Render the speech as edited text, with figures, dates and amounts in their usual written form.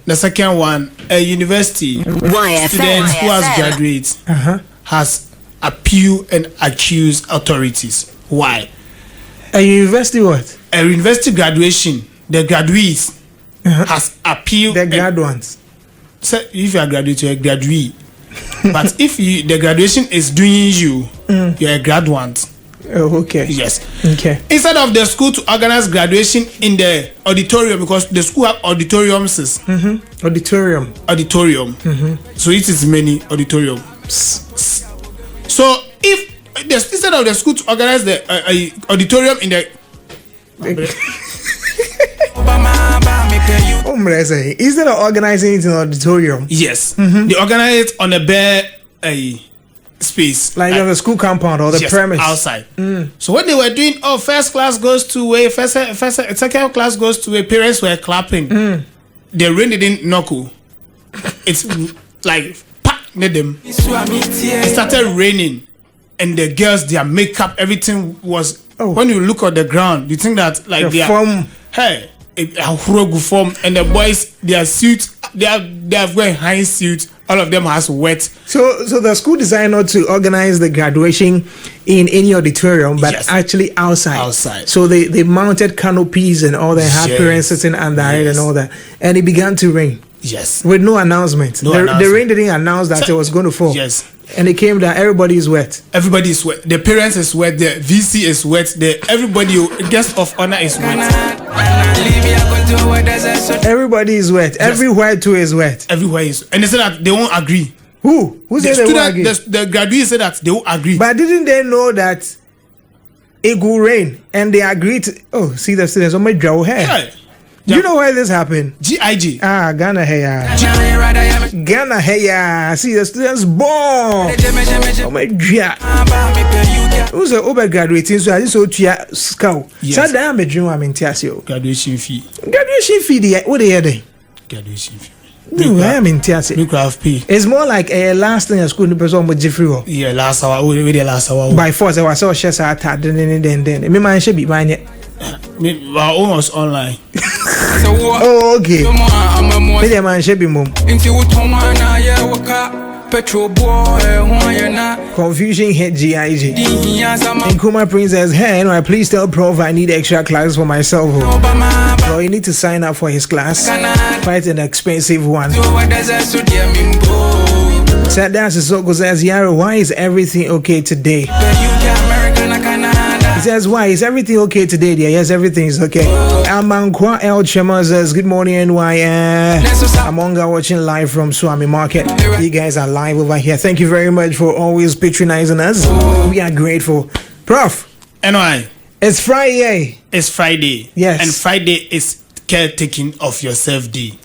The second one, a university student who has graduated has appealed and accused authorities. Why? A university what? A university graduation, the graduates has appealed. The graduates. So if you are graduate, you're a graduate. But if the graduation is doing you, you're a graduate. Oh, okay. Yes. Okay. Instead of the school to organize graduation in the auditorium, because the school have auditoriums. Auditorium. So it is many auditorium. So if instead of the school to organize the auditorium in the instead of organizing it in an auditorium, yes, they organize it on a bare space, like on the school compound or the premise outside. So when they were doing, first class goes to a second class goes to a, parents were clapping. The rain didn't knock. It's like them. It started raining, and the girls, their makeup, everything was. When you look at the ground, you think that like they are, a form, and the boys, their suits, they have wearing high suits. All of them has wet. So the school decided not to organize the graduation in any auditorium, but actually outside. Outside. So they mounted canopies and all that, had parents sitting under it and all that, and it began to rain. Yes. With no announcement. The rain didn't announce that it was going to fall. Yes. And it came down. Everybody is wet. Everybody is wet. The parents is wet. The VC is wet. Everybody, guest of honor is wet. Everybody is wet. Yes. Everywhere too is wet. Everywhere is. And they said that they won't agree. Who said they won't agree? The graduates said that they won't agree. But didn't they know that it will rain? And they agreed to. See the students. Oh my God. Hey. Do you know why this happened? GIG. Ghana Heya. Ghana Heya. See the students born. Oh my God. Who's the over graduating? So I just saw to scout. So that I'm a dream. I'm in Tiasio. Graduation fee. Graduation fee. What they are? Graduation fee. No, I am in Tiasio. It's more like a last thing a school the person with Jeffrey. Yeah, last hour. We the last hour. By force, I was so sure I had then. Me man should be buying it. Almost online. Oh, okay. Me man should be mum. Confusion hit GIG. And Kuma Princess, hey, anyway, please tell Prof I need extra classes for myself. So you need to sign up for his class. Quite an expensive one. Said that's so good. Says Yaro, why is everything okay today? He says, why is everything okay today, dear? Yes, everything is okay. Amankwa El Chema says, good morning, NY. Amonga watching live from Swami Market. You guys are live over here. Thank you very much for always patronizing us. We are grateful. Prof. NY. It's Friday. It's Friday. Yes. And Friday is caretaking of yourself day.